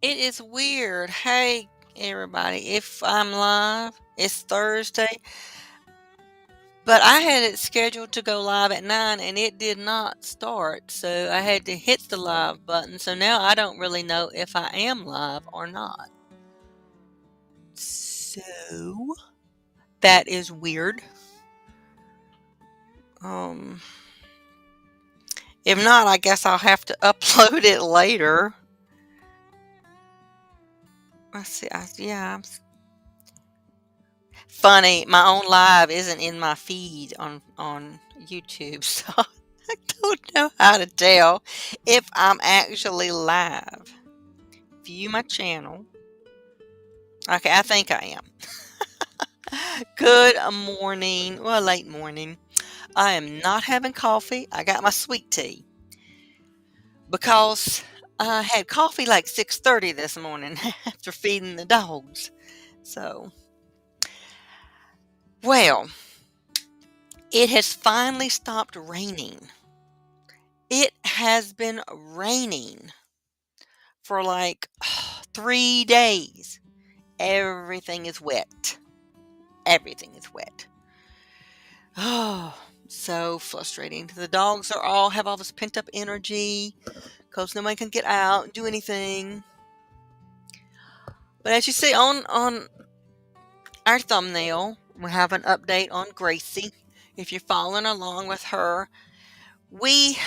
It is weird. Hey, everybody, if I'm live, it's Thursday, but I had it scheduled to go live at 9 and it did not start. So I had to hit the live button. So now I don't really know if I am live or not. So that is weird. Um, if not, I guess I'll have to upload it later. Let's see. Yeah, funny. My own live isn't in my feed on YouTube, so I don't know how to tell if I'm actually live. View my channel. Okay, I think I am. Good morning. Well, late morning. I am not having coffee. I got my sweet tea because I had coffee like 6:30 this morning after feeding the dogs. So, well, it has finally stopped raining. It has been raining for like 3 days. Everything is wet. Everything is wet. Oh, so frustrating. The dogs are all have all this pent up energy because nobody can get out and do anything. But as you see on our thumbnail, we have an update on Gracie. If you're following along with her, we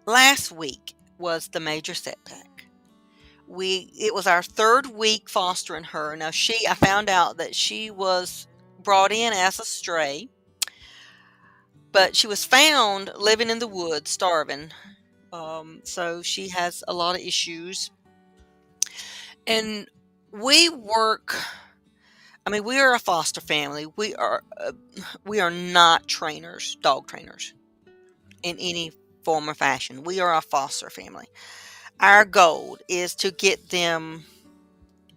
last week was the major setback. It was our third week fostering her. Now I found out that she was brought in as a stray, but she was found living in the woods starving. So she has a lot of issues, and we work. I mean, we are a foster family. We are not trainers, dog trainers, in any form or fashion. We are a foster family. Our goal is to get them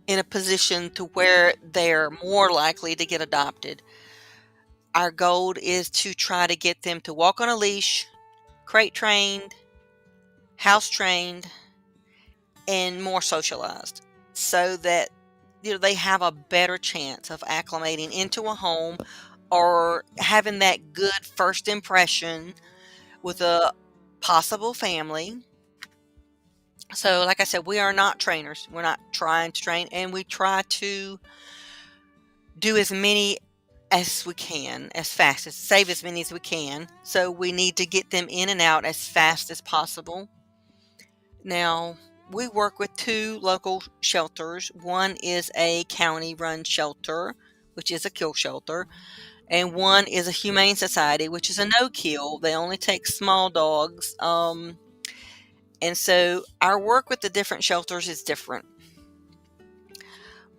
in a position to where they're more likely to get adopted. Our goal is to try to get them to walk on a leash, crate trained, house trained, and more socialized so that they have a better chance of acclimating into a home or having that good first impression with a possible family. So, like I said, we are not trainers. We're not trying to train, and we try to do as many as we can, as fast as save as many as we can. So we need to get them in and out as fast as possible. Now, we work with two local shelters. One is a county run shelter, which is a kill shelter, and one is a humane society, which is a no kill. They only take small dogs. And so our work with the different shelters is different.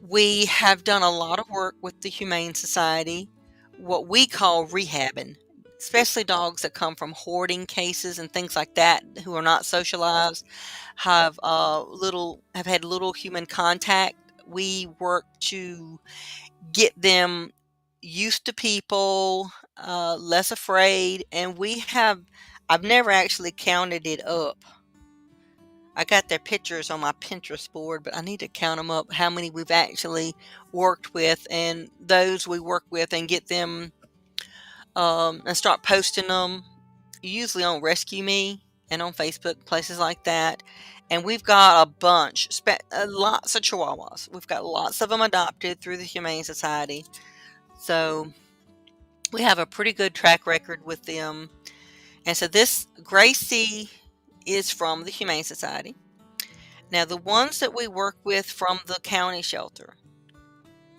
We have done a lot of work with the Humane Society, what we call rehabbing, especially dogs that come from hoarding cases and things like that, who are not socialized, have had little human contact. We work to get them used to people, less afraid, and I've never actually counted it up. I got their pictures on my Pinterest board, but I need to count them up how many we've actually worked with and those we work with and get them and start posting them usually on Rescue Me and on Facebook, places like that. And we've got a bunch, lots of Chihuahuas. We've got lots of them adopted through the Humane Society. So we have a pretty good track record with them. And so this Gracie is from the Humane Society. Now, the ones that we work with from the county shelter,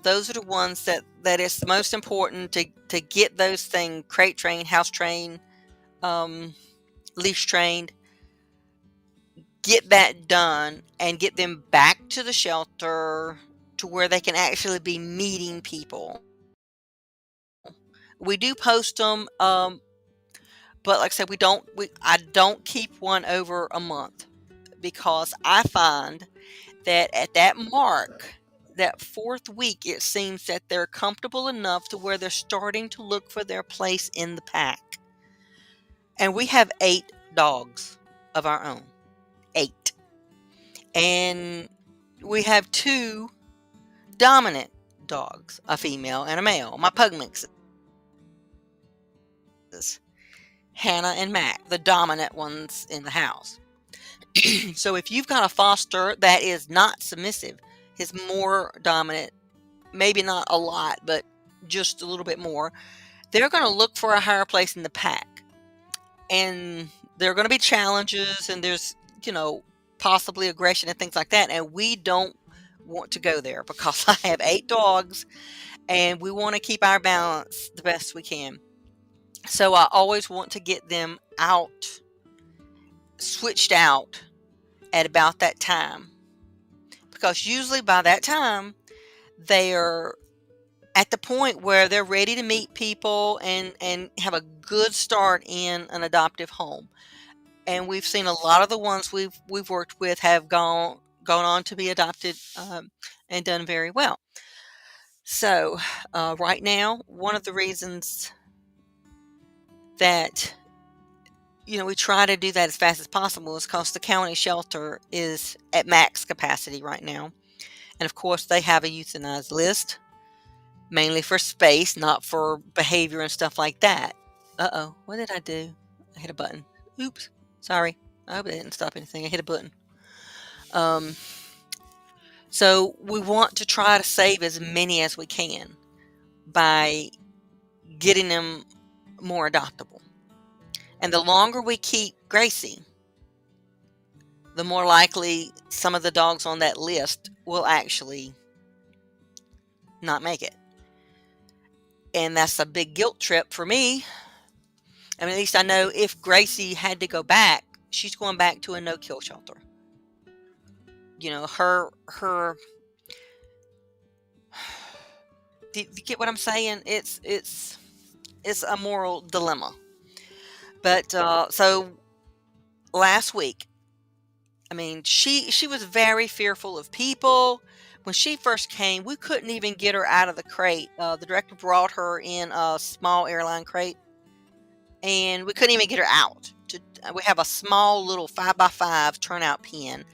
those are the ones that it's the most important to get those things crate trained, house trained, um, leash trained, get that done, and get them back to the shelter to where they can actually be meeting people. We do post them, but like I said, I don't keep one over a month because I find that at that mark, that fourth week, it seems that they're comfortable enough to where they're starting to look for their place in the pack. And we have 8 dogs of our own. 8. And we have two dominant dogs, a female and a male, my pug mixes, Hannah and Mac, the dominant ones in the house. So if you've got a foster that is not submissive, is more dominant, maybe not a lot, but just a little bit more, they're going to look for a higher place in the pack. And there are going to be challenges, and there's, you know, possibly aggression and things like that. And we don't want to go there because I have 8 dogs and we want to keep our balance the best we can. So I always want to get them out, switched out at about that time, because usually by that time they are at the point where they're ready to meet people and have a good start in an adoptive home. And we've seen a lot of the ones we've worked with have gone on to be adopted, and done very well. So right now, one of the reasons that, you know, we try to do that as fast as possible is because the county shelter is at max capacity right now. And of course, they have a euthanized list, mainly for space, not for behavior and stuff like that. Uh-oh, what did I do? I hit a button. Oops, sorry. I hope it didn't stop anything. I hit a button. Um, so we want to try to save as many as we can by getting them more adoptable. And the longer we keep Gracie, the more likely some of the dogs on that list will actually not make it. And that's a big guilt trip for me. I mean, at least I know if Gracie had to go back, she's going back to a no-kill shelter. You know, do you get what I'm saying? It's a moral dilemma. But so last week, I mean, she was very fearful of people. When she first came, we couldn't even get her out of the crate. The director brought her in a small airline crate, and we couldn't even get her out. We have a small little 5x5 turnout pen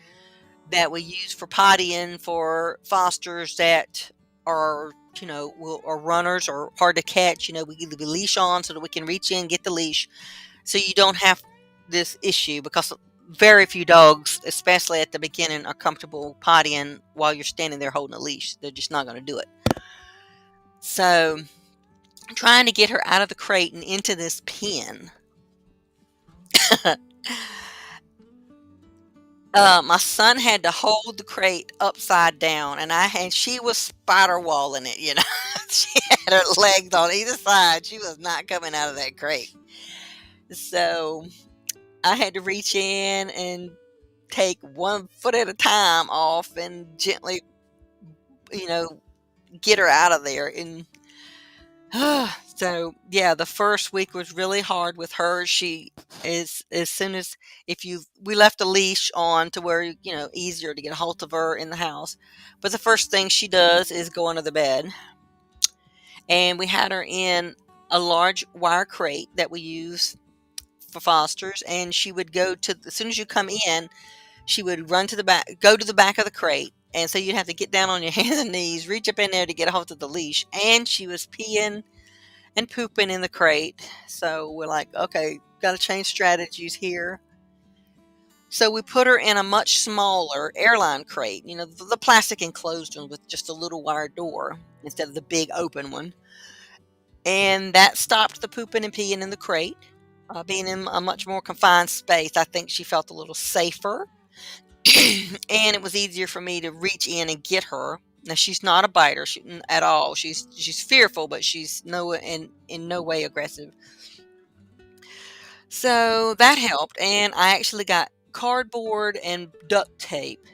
that we use for pottying for fosters that are, you know, are runners or hard to catch. You know, we give the leash on so that we can reach in, get the leash, so you don't have this issue, because very few dogs, especially at the beginning, are comfortable pottying while you're standing there holding a leash. They're just not going to do it. So trying to get her out of the crate and into this pen. My son had to hold the crate upside down, and she was spider walling it. You know, she had her legs on either side. She was not coming out of that crate. So I had to reach in and take one foot at a time off and gently, you know, get her out of there. And so yeah, the first week was really hard with her. She is, as soon as, if you we left a leash on to where, you know, easier to get a hold of her in the house, but the first thing she does is go under the bed. And we had her in a large wire crate that we use for fosters, and she would go to, as soon as you come in, she would run to the back, go to the back of the crate, and so you'd have to get down on your hands and knees, reach up in there to get a hold of the leash. And she was peeing and pooping in the crate. So we're like, okay, got to change strategies here. So we put her in a much smaller airline crate, you know, the plastic enclosed one with just a little wire door instead of the big open one. And that stopped the pooping and peeing in the crate. Being in a much more confined space, I think she felt a little safer. And it was easier for me to reach in and get her. Now she's not a biter at all. She's fearful, but she's in no way aggressive. So that helped, and I actually got cardboard and duct tape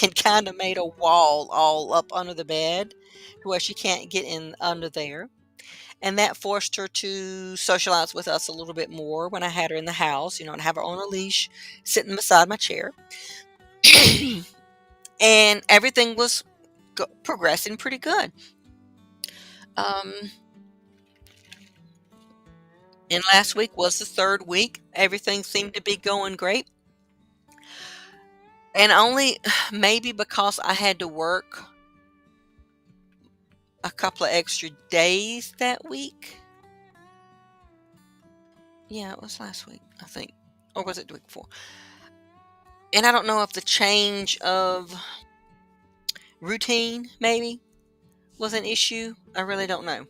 and kind of made a wall all up under the bed to where she can't get in under there. And that forced her to socialize with us a little bit more when I had her in the house, you know, and have her on a leash sitting beside my chair. And everything was progressing pretty good. Um, and last week was the third week. Everything seemed to be going great. And only maybe because I had to work a couple of extra days that week. Yeah, it was last week, I think. Or was it the week before? And I don't know if the change of routine maybe was an issue. I really don't know.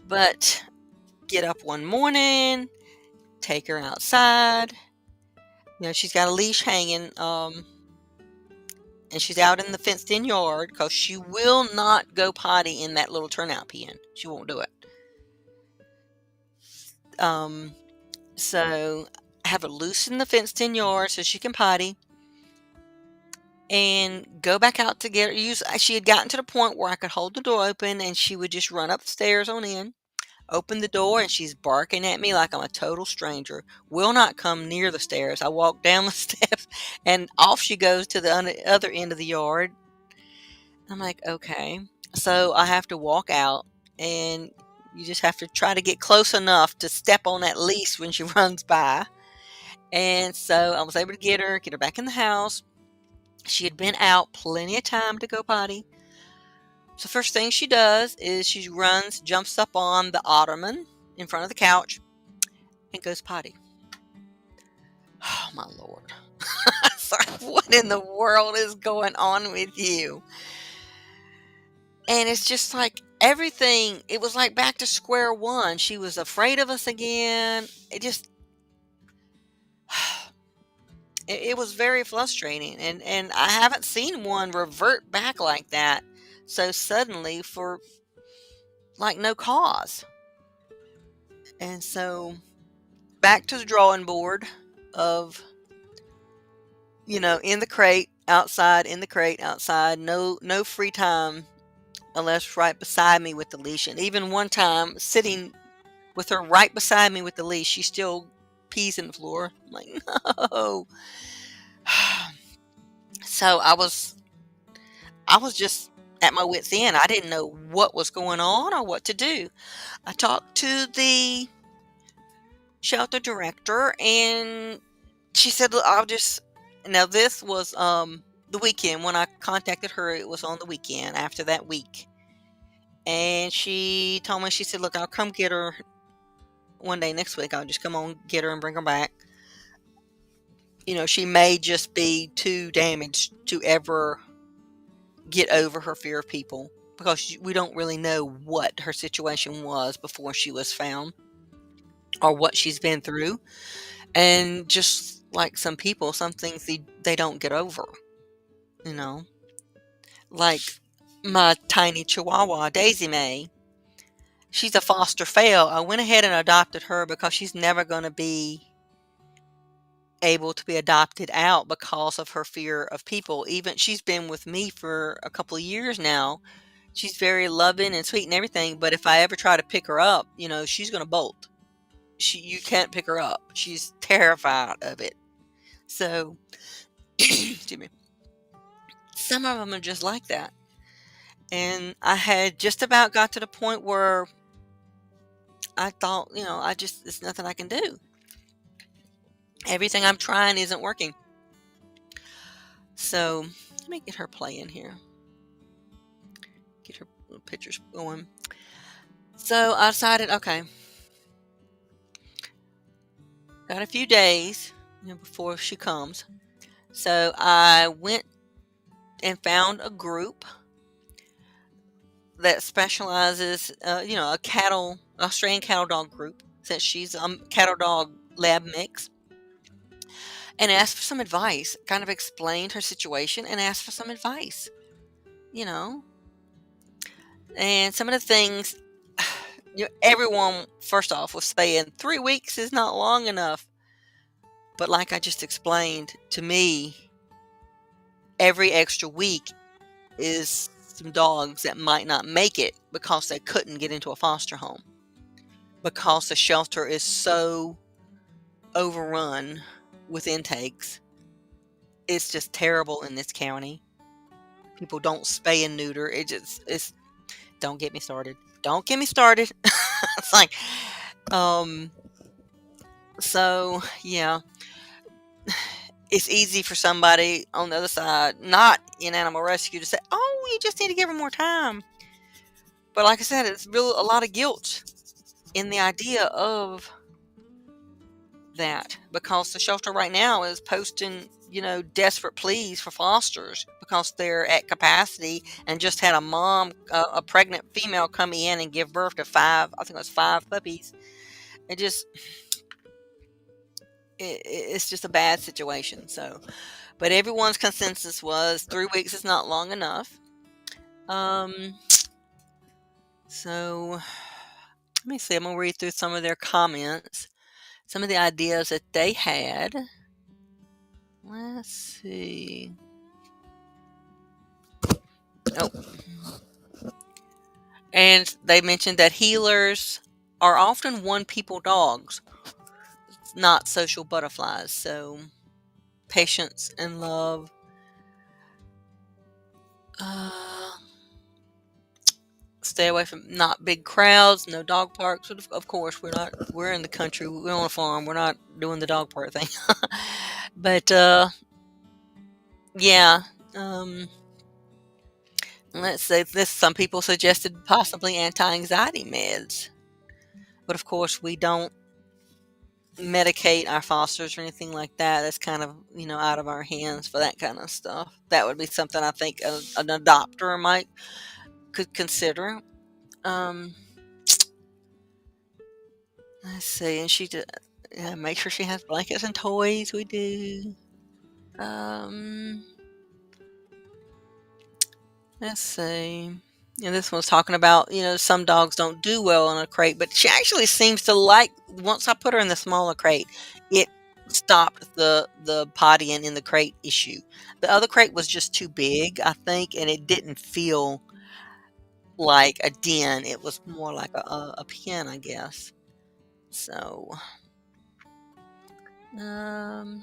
But get up one morning, take her outside. She's got a leash hanging, and she's out in the fenced in yard because she will not go potty in that little turnout pen. She won't do it. Um, so I have her loose in the fenced in yard so she can potty and go back out to get her. She had gotten to the point where I could hold the door open and she would just run up the stairs on in, open the door, and she's barking at me like I'm a total stranger. Will not come near the stairs. I walk down the steps and off she goes to the other end of the yard. I'm like, okay. So I have to walk out and you just have to try to get close enough to step on that leash when she runs by. And so I was able to get her back in the house. She had been out plenty of time to go potty. So first thing she does is she runs, jumps up on the ottoman in front of the couch and goes potty. Oh my Lord. What in the world is going on with you? And it's just like everything, it was like back to square one. She was afraid of us again. It was very frustrating. And I haven't seen one revert back like that so suddenly for like no cause. And so back to the drawing board of, in the crate, outside, in the crate, outside, no free time unless right beside me with the leash. And even one time sitting with her right beside me with the leash, she still pees in the floor. I'm like, no. So I was just at my wit's end. I didn't know what was going on or what to do. I talked to the shelter director and she said, "Look, I'll just." Now this was the weekend when I contacted her. It was on the weekend after that week, and she told me, she said, "Look, I'll come get her one day next week. I'll just come on get her and bring her back. She may just be too damaged to ever get over her fear of people because we don't really know what her situation was before she was found or what she's been through. And just like some people, some things they don't get over, you know, like my tiny chihuahua, Daisy May. She's a foster fail. I went ahead and adopted her because she's never going to be able to be adopted out because of her fear of people. Even she's been with me for a couple of years now. She's very loving and sweet and everything, but if I ever try to pick her up, she's going to bolt. You can't pick her up. She's terrified of it. So, excuse me. Some of them are just like that. And I had just about got to the point where I thought, it's nothing I can do. Everything I'm trying isn't working. So, let me get her playing here. Get her little pictures going. So, I decided, okay, got a few days, before she comes. So, I went and found a group that specializes, Australian cattle dog group, since she's a cattle dog lab mix, and asked for some advice, kind of explained her situation and asked for some advice, you know. And some of the things, everyone, first off, was saying 3 weeks is not long enough. But like I just explained, to me, every extra week is some dogs that might not make it because they couldn't get into a foster home. Because the shelter is so overrun with intakes. It's just terrible in this county. People don't spay and neuter. It's don't get me started. Don't get me started. It's like, um, so yeah. it's easy for somebody on the other side, not in animal rescue, to say, "Oh, you just need to give her more time." But like I said, it's really a lot of guilt in the idea of that, because the shelter right now is posting, desperate pleas for fosters because they're at capacity and just had a mom, a pregnant female, come in and give birth to five. I think it was five puppies. It just, it's just a bad situation. So, but everyone's consensus was 3 weeks is not long enough. Um, so let me see. I'm gonna read through some of their comments, some of the ideas that they had. Let's see. Oh, and they mentioned that healers are often one people dogs, not social butterflies. So patience and love. Uh, Stay away from not big crowds, no dog parks. Of course, we're in the country, we're on a farm, we're not doing the dog park thing. But yeah, um, let's say this. Some people suggested possibly anti-anxiety meds, but of course, we don't medicate our fosters or anything like that. That's kind of, out of our hands for that kind of stuff. That would be something I think an adopter might could consider. Um, let's see, and yeah, make sure she has blankets and toys. We do. Um, let's see. And this one's talking about, some dogs don't do well in a crate, but she actually seems to like, once I put her in the smaller crate, it stopped the pottying in the crate issue. The other crate was just too big, I think, and it didn't feel like a den. It was more like a pen, I guess. So, um,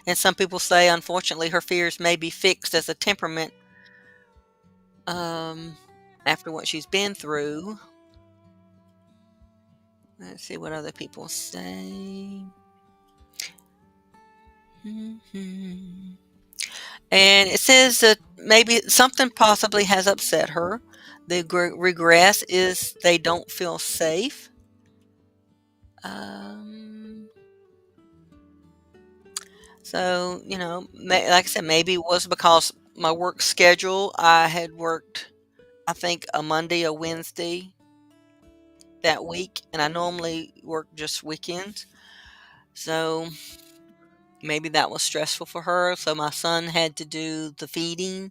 and some people say, unfortunately, her fears may be fixed as a temperament, um, after what she's been through. Let's see what other people say. Mhm. And it says that maybe something possibly has upset her. The regress is they don't feel safe. Um, so, like I said, maybe it was because my work schedule, I had worked, I think, a Monday, a Wednesday that week, and I normally work just weekends. So maybe that was stressful for her. So my son had to do the feeding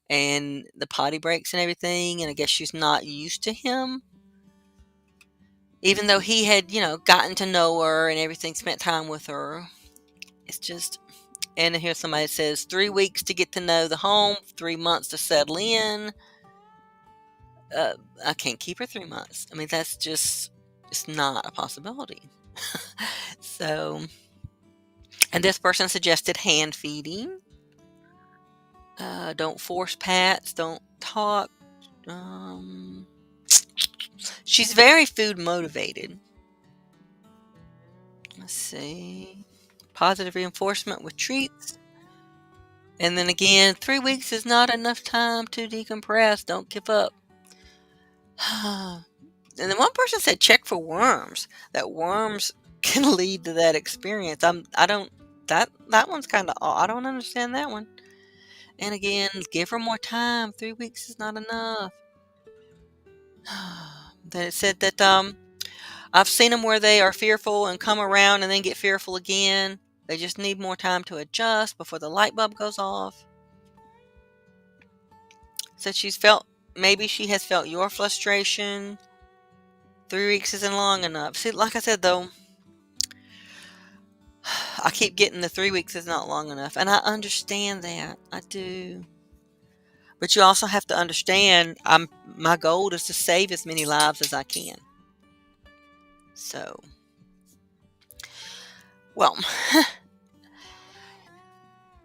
and the potty breaks and everything, and I guess she's not used to him. Even though he had, gotten to know her and everything, spent time with her. It's just, and here somebody says 3 weeks to get to know the home, 3 months to settle in. Uh, I can't keep her 3 months. I mean, that's just, it's not a possibility. So, and this person suggested hand feeding. Don't force pats. Don't talk. Um, she's very food motivated. Let's see. Positive reinforcement with treats. And then again, 3 weeks is not enough time to decompress. Don't give up. And then one person said check for worms. That worms can lead to that experience. I don't that one's kind of odd. I don't understand that one. And again, give her more time. 3 weeks is not enough. Then it said that I've seen them where they are fearful and come around and then get fearful again. They just need more time to adjust before the light bulb goes off. Said maybe she has felt your frustration. 3 weeks isn't long enough. See, like I said though, I keep getting the 3 weeks is not long enough. And I understand that. I do. But you also have to understand my goal is to save as many lives as I can. So, well,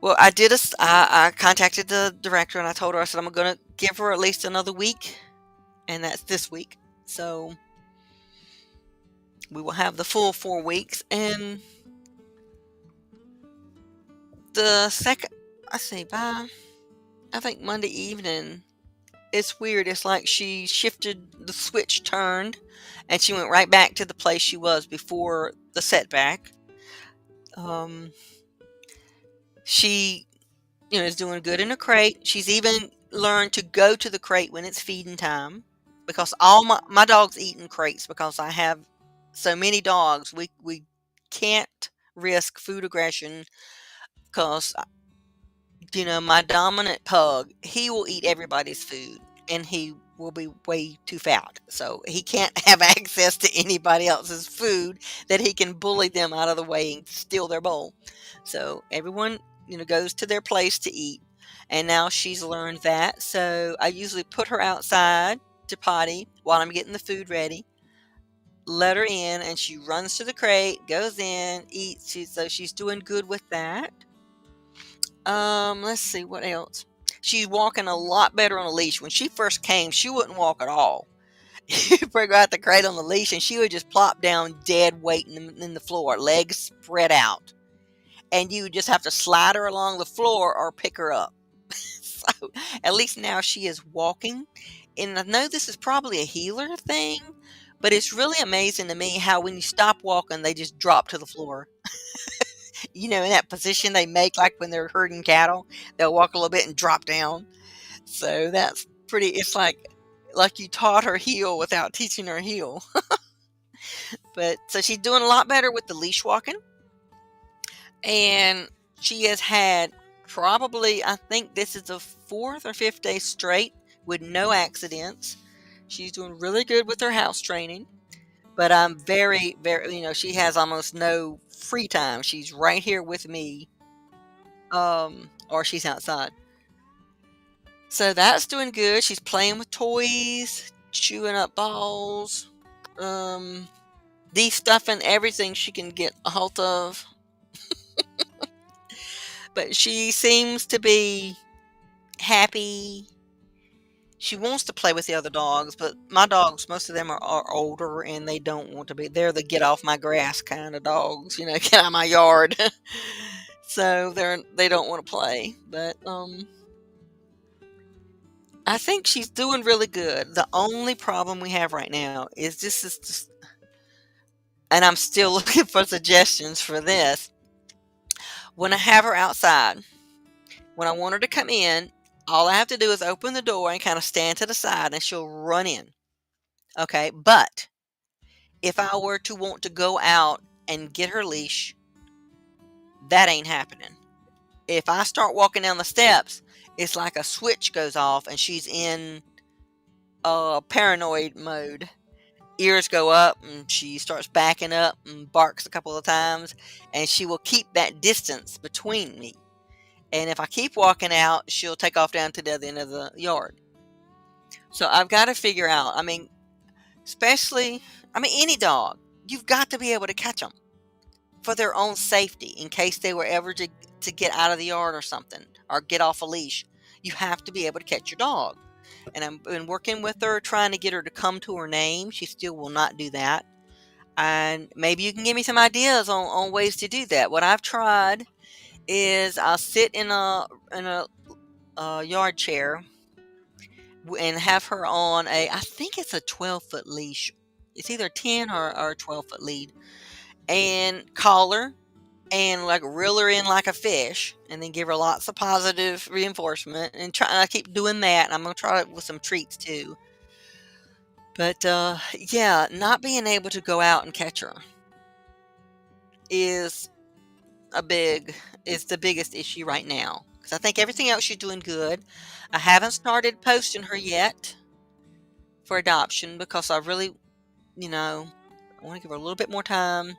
well, I contacted the director and I told her, I said, I'm going to give her at least another week. And that's this week. So we will have the full 4 weeks. And The second, let's see, by I think Monday evening, it's weird. It's like she shifted, the switch turned, and she went right back to the place she was before the setback. Um, she, is doing good in a crate. She's even learned to go to the crate when it's feeding time, because all my dogs eat in crates because I have so many dogs. We can't risk food aggression because my dominant pug, he will eat everybody's food and he will be way too fat. So he can't have access to anybody else's food that he can bully them out of the way and steal their bowl. So everyone, goes to their place to eat. And now she's learned that. So I usually put her outside to potty while I'm getting the food ready. Let her in and she runs to the crate, goes in, eats. So she's doing good with that. Let's see what else. She's walking a lot better on a leash. When she first came, she wouldn't walk at all. You bring her out the crate on the leash, and she would just plop down dead weight in the floor, legs spread out, and you would just have to slide her along the floor or pick her up. So at least now she is walking, and I know this is probably a healer thing, but it's really amazing to me how when you stop walking, they just drop to the floor. In that position they make, like when they're herding cattle, they'll walk a little bit and drop down. So that's pretty. It's like you taught her heel without teaching her heel. But so she's doing a lot better with the leash walking, and she has had probably, I think this is the fourth or fifth day straight with no accidents. She's doing really good with her house training. But I'm very, very, she has almost no free time. She's right here with me, or she's outside. So that's doing good. She's playing with toys, chewing up balls, um, de-stuffing everything she can get a hold of. But she seems to be happy. She wants to play with the other dogs, but my dogs, most of them are older and they don't want to be. They're the get off my grass kind of dogs, get out of my yard. So they don't want to play. But I think she's doing really good. The only problem we have right now is this is just, and I'm still looking for suggestions for this. When I have her outside, when I want her to come in, all I have to do is open the door and kind of stand to the side and she'll run in. Okay. But if I were to want to go out and get her leash, that ain't happening. If I start walking down the steps, it's like a switch goes off and she's in paranoid mode. Ears go up and she starts backing up and barks a couple of times, and she will keep that distance between me. And if I keep walking out, she'll take off down to the other end of the yard. So I've got to figure out, especially, any dog, you've got to be able to catch them for their own safety in case they were ever to get out of the yard or something or get off a leash. You have to be able to catch your dog. And I've been working with her, trying to get her to come to her name. She still will not do that. And maybe you can give me some ideas on ways to do that. What I've tried is I'll sit in a yard chair and have her on I think it's a 12-foot leash. It's either 10 or a 12-foot lead, and call her and like reel her in like a fish, and then give her lots of positive reinforcement. And I keep doing that. And I'm gonna try it with some treats too. But yeah, not being able to go out and catch her is is the biggest issue right now. Because I think everything else she's doing good. I haven't started posting her yet for adoption because I really, I want to give her a little bit more time.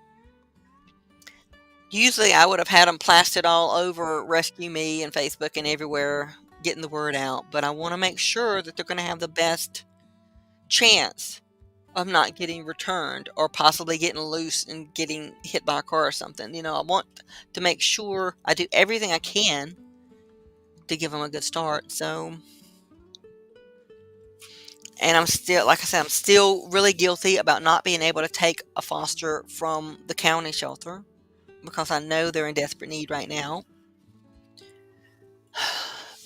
Usually I would have had them plastered all over Rescue Me and Facebook and everywhere, getting the word out. But I want to make sure that they're going to have the best chance of not getting returned or possibly getting loose and getting hit by a car or something. I want to make sure I do everything I can to give them a good start. So, and I'm still, like I said, I'm still really guilty about not being able to take a foster from the county shelter because I know they're in desperate need right now.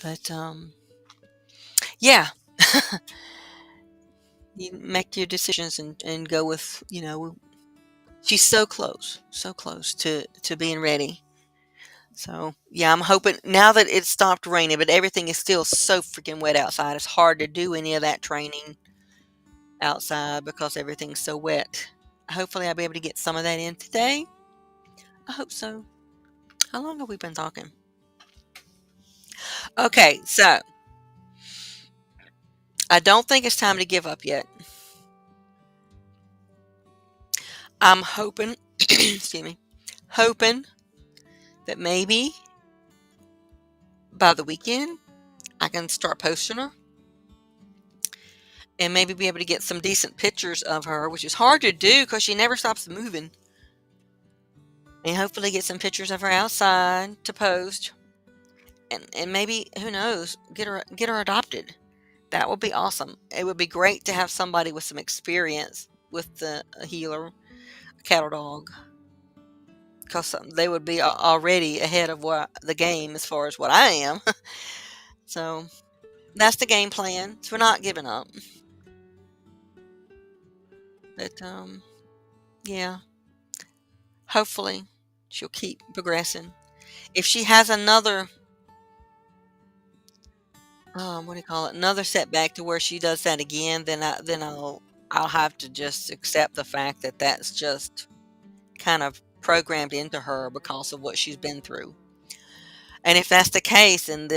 But yeah, you make your decisions and go with, she's so close to being ready. So yeah, I'm hoping now that it's stopped raining, but everything is still so freaking wet outside. It's hard to do any of that training outside because everything's so wet. Hopefully, I'll be able to get some of that in today. I hope so. How long have we been talking? Okay, so I don't think it's time to give up yet. I'm hoping, excuse me, hoping that maybe by the weekend I can start posting her and maybe be able to get some decent pictures of her, which is hard to do because she never stops moving. And hopefully get some pictures of her outside to post, and maybe who knows, get her adopted. That would be awesome. It would be great to have somebody with some experience with a healer, a cattle dog, because they would be already ahead of what the game as far as what I am. So that's the game plan. So we're not giving up. But yeah, hopefully she'll keep progressing. If she has another, what do you call it? Another setback to where she does that again, then I'll have to just accept the fact that that's just kind of programmed into her because of what she's been through. And if that's the case, then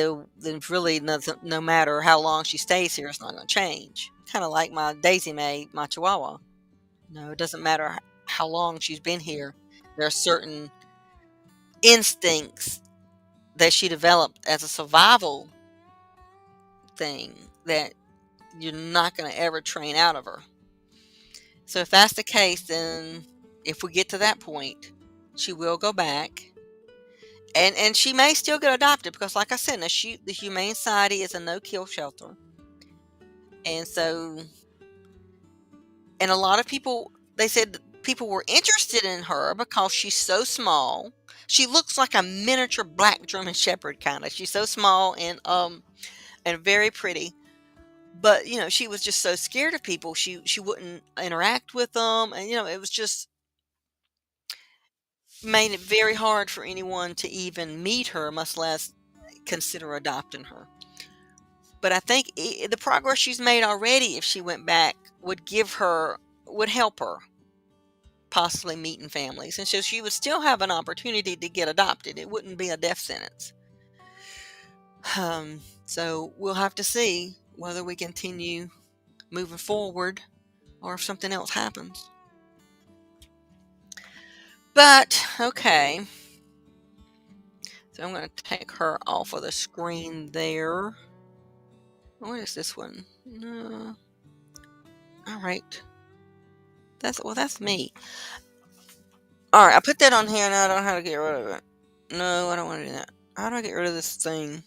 really no matter how long she stays here, it's not going to change. Kind of like my Daisy May, my Chihuahua. No, it doesn't matter how long she's been here. There are certain instincts that she developed as a survival thing that you're not going to ever train out of her. So if that's the case, then if we get to that point, she will go back, and she may still get adopted because, like I said, the Humane Society is a no-kill shelter, and so and a lot of people, they said that people were interested in her because she's so small. She looks like a miniature black German Shepherd kind of. She's so small and very pretty. But she was just so scared of people. She wouldn't interact with them, and it was just made it very hard for anyone to even meet her, much less consider adopting her. But I think the progress she's made already, if she went back, would help her possibly meeting families, and so she would still have an opportunity to get adopted. It wouldn't be a death sentence. So we'll have to see whether we continue moving forward or if something else happens. But okay, so I'm going to take her off of the screen there. What is this one? No. All right. That's me. All right, I put that on here. Now I don't know how to get rid of it. No, I don't want to do that. How do I get rid of this thing?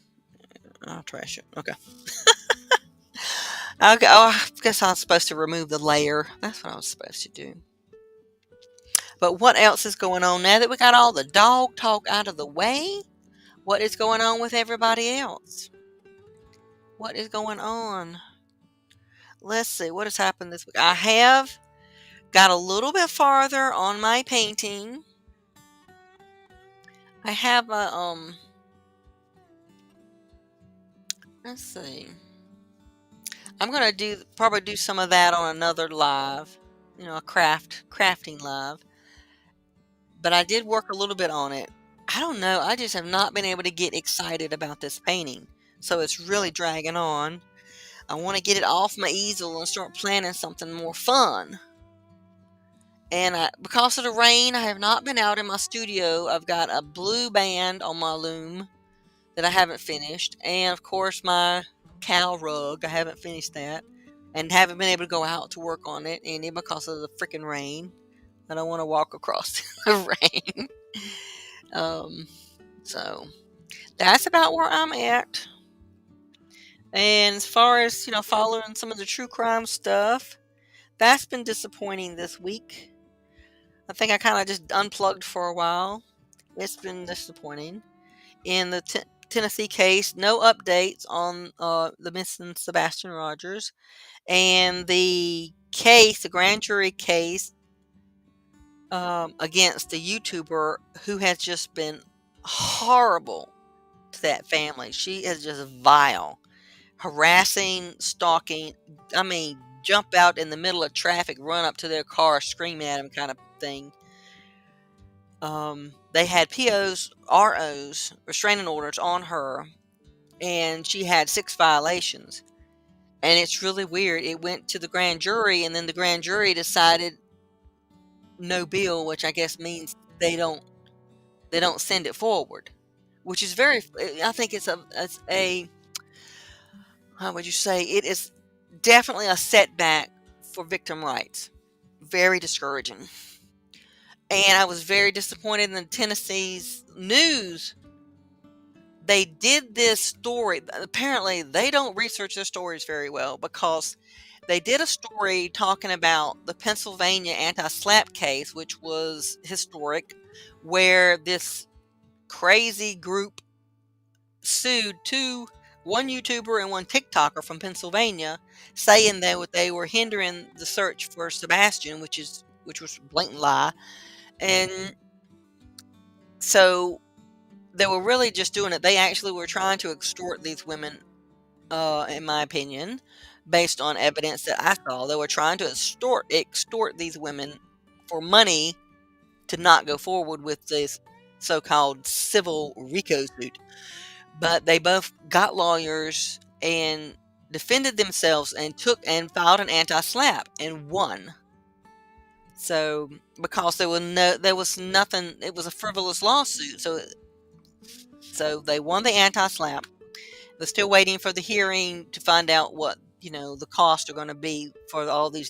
I'll trash it. Okay. Okay. Oh, I guess I was supposed to remove the layer. That's what I was supposed to do. But what else is going on now that we got all the dog talk out of the way? What is going on with everybody else? What is going on? Let's see what has happened this week. I have got a little bit farther on my painting. I have a let's see. I'm gonna probably do some of that on another live, a crafting live. But I did work a little bit on it. I don't know. I just have not been able to get excited about this painting, so it's really dragging on. I want to get it off my easel and start planning something more fun. And because of the rain, I have not been out in my studio. I've got a blue band on my loom that I haven't finished, and of course my cow rug. I haven't finished that, and haven't been able to go out to work on it any because of the freaking rain. I don't want to walk across the rain. Um, so that's about where I'm at. And as far as following some of the true crime stuff, that's been disappointing this week. I think I kind of just unplugged for a while. It's been disappointing. In the Tennessee case, no updates on the missing Sebastian Rogers. And the case, the grand jury case against the YouTuber who has just been horrible to that family. She is just vile, harassing, stalking. I mean, jump out in the middle of traffic, run up to their car, scream at them, kind of thing. They had POs, ROs, restraining orders on her, and she had 6 violations. And it's really weird. It went to the grand jury, and then the grand jury decided no bill, which I guess means they don't send it forward, which is very. I think it's a how would you say, it is definitely a setback for victim rights. Very discouraging. And I was very disappointed in Tennessee's news. They did this story. Apparently, they don't research their stories very well, because they did a story talking about the Pennsylvania anti-SLAPP case, which was historic, where this crazy group sued one YouTuber and one TikToker from Pennsylvania, saying that they were hindering the search for Sebastian, which was a blatant lie. And so they were really just doing it. They actually were trying to extort these women, in my opinion, based on evidence that I saw. They were trying to extort these women for money to not go forward with this so-called civil RICO suit. But they both got lawyers and defended themselves and filed an anti-SLAPP and won. So because there was nothing, it was a frivolous lawsuit. So they won the anti-SLAPP. They're still waiting for the hearing to find out what the costs are going to be for all these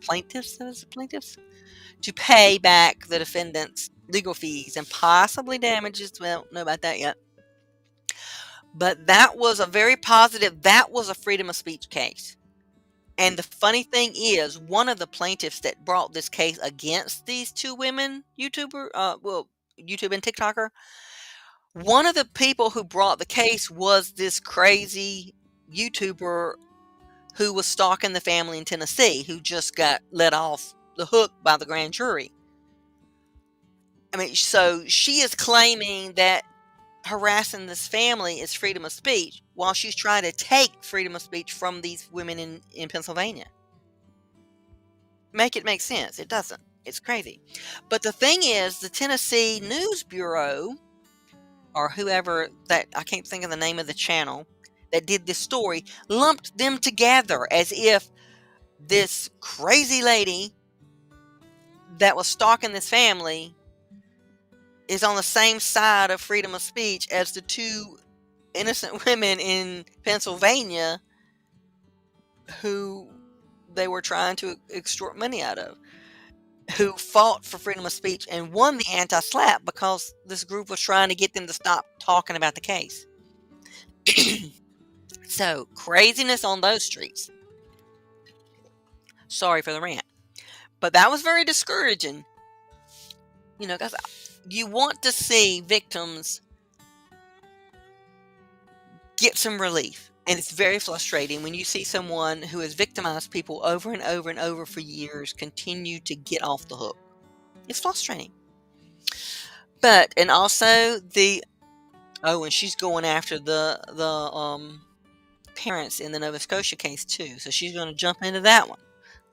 plaintiffs, to pay back the defendants' legal fees and possibly damages. We don't know about that yet. But that was that was a freedom of speech case. And the funny thing is, one of the plaintiffs that brought this case against these two women, YouTube and TikToker, one of the people who brought the case was this crazy YouTuber who was stalking the family in Tennessee, who just got let off the hook by the grand jury. I mean, so she is claiming that harassing this family is freedom of speech, while she's trying to take freedom of speech from these women in Pennsylvania. Make it make sense. It doesn't. It's crazy. But the thing is, the Tennessee News Bureau, or whoever that, I can't think of the name of the channel that did this story, lumped them together as if this crazy lady that was stalking this family is on the same side of freedom of speech as the two innocent women in Pennsylvania who they were trying to extort money out of, who fought for freedom of speech and won the anti-SLAPP because this group was trying to get them to stop talking about the case. So, craziness on those streets. Sorry for the rant. But that was very discouraging. Because you want to see victims get some relief. And it's very frustrating when you see someone who has victimized people over and over and over for years continue to get off the hook. It's frustrating. And also and she's going after the parents in the Nova Scotia case too. So she's going to jump into that one.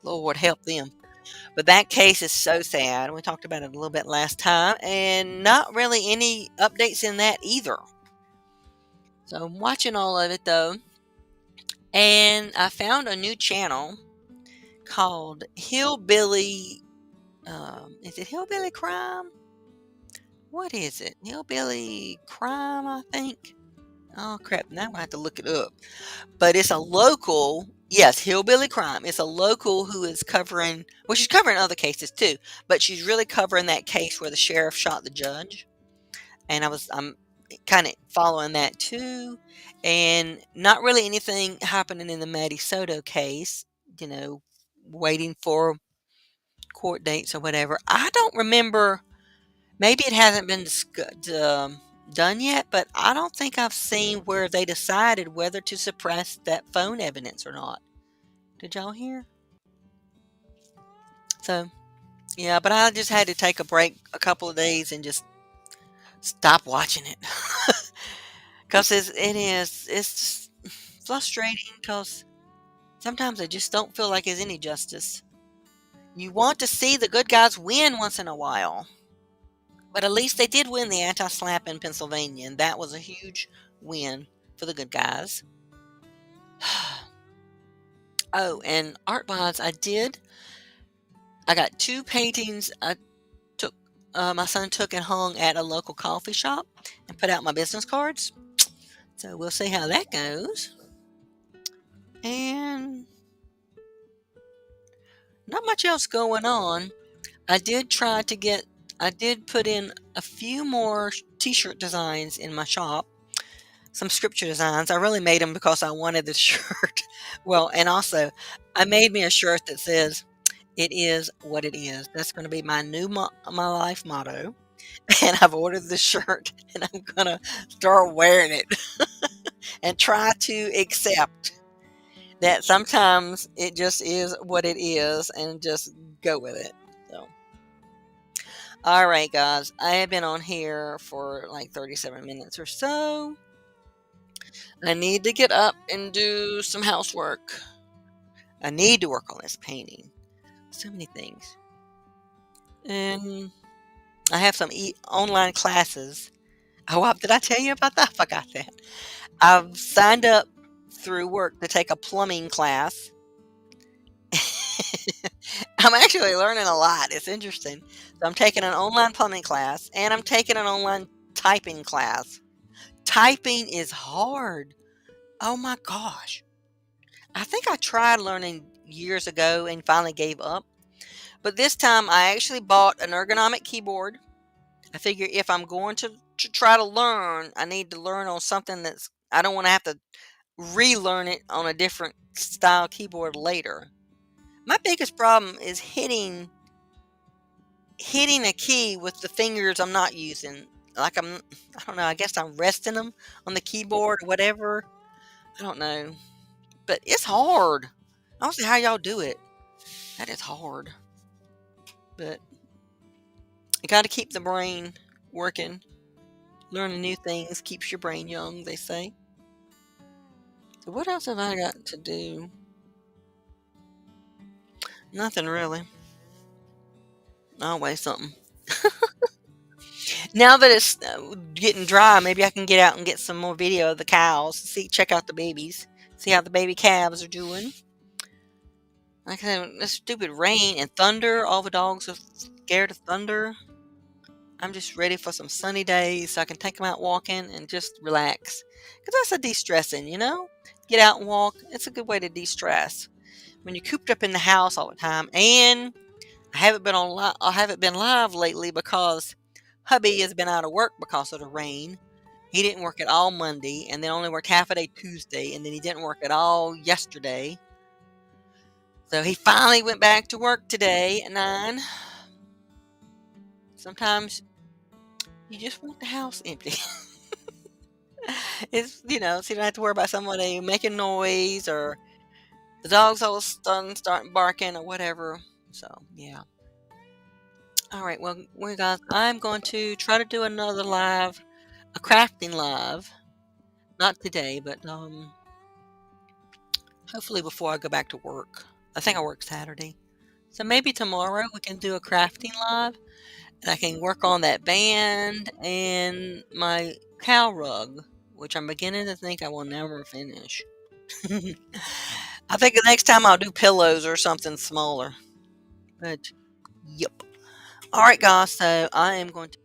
Lord help them. But that case is so sad. We talked about it a little bit last time, and not really any updates in that either. So I'm watching all of it though, and I found a new channel called Hillbilly. Is it Hillbilly Crime? What is it? Hillbilly Crime, I think. Oh crap! Now I have to look it up. But it's a local. Yes, Hillbilly Crime. It's a local who is covering. Well, she's covering other cases too, but she's really covering that case where the sheriff shot the judge. And I'm kind of following that too, and not really anything happening in the Maddie Soto case. Waiting for court dates or whatever. I don't remember. Maybe it hasn't been done yet, but I don't think I've seen where they decided whether to suppress that phone evidence or not. Did y'all hear? So, yeah, but I just had to take a break a couple of days and just stop watching it. Because it's just frustrating because sometimes I just don't feel like there's any justice. You want to see the good guys win once in a while. But at least they did win the anti-SLAPP in Pennsylvania, and that was a huge win for the good guys. Oh, and art-wise, I got 2 paintings I took my son took and hung at a local coffee shop and put out my business cards. So we'll see how that goes. And not much else going on. I did try to get I did put in a few more t-shirt designs in my shop. Some scripture designs. I really made them because I wanted the shirt. Well, and also I made me a shirt that says "It is what it is." That's going to be my new my life motto. And I've ordered the shirt, and I'm gonna start wearing it and try to accept that sometimes it just is what it is, and just go with it. So, all right, guys, I have been on here for like 37 minutes or so. I need to get up and do some housework. I need to work on this painting. So many things. And I have some online classes. Oh, did I tell you about that? I forgot that. I've signed up through work to take a plumbing class. I'm actually learning a lot. It's interesting. So I'm taking an online plumbing class and I'm taking an online typing class. Typing is hard. Oh my gosh. I think I tried learning years ago and finally gave up. But this time I actually bought an ergonomic keyboard. I figure if I'm going to try to learn, I need to learn on something I don't want to have to relearn it on a different style keyboard later. My biggest problem is hitting a key with the fingers I'm not using. Like I don't know, I guess I'm resting them on the keyboard or whatever. I don't know. But it's hard. I don't see how y'all do it. That is hard. But you got to keep the brain working. Learning new things keeps your brain young, they say. So what else have I got to do? Nothing really. Always something. Now that it's getting dry, maybe I can get out and get some more video of the cows. Check out the babies. See how the baby calves are doing. Like I said, this stupid rain and thunder. All the dogs are scared of thunder. I'm just ready for some sunny days so I can take them out walking and just relax. Because that's a de-stressing, you know? Get out and walk. It's a good way to de-stress. When you're cooped up in the house all the time. And I haven't been live lately because hubby has been out of work because of the rain. He didn't work at all Monday and then only worked half a day Tuesday and then he didn't work at all yesterday. So he finally went back to work today at 9. Sometimes you just want the house empty. So you don't have to worry about somebody making noise or the dogs all of a sudden start barking or whatever. So, yeah. All right. Well, guys, I'm going to try to do another a crafting live. Not today, but hopefully before I go back to work. I think I work Saturday. So maybe tomorrow we can do a crafting live and I can work on that band and my cow rug, which I'm beginning to think I will never finish. I think the next time I'll do pillows or something smaller. But yep. All right, guys. So I am going to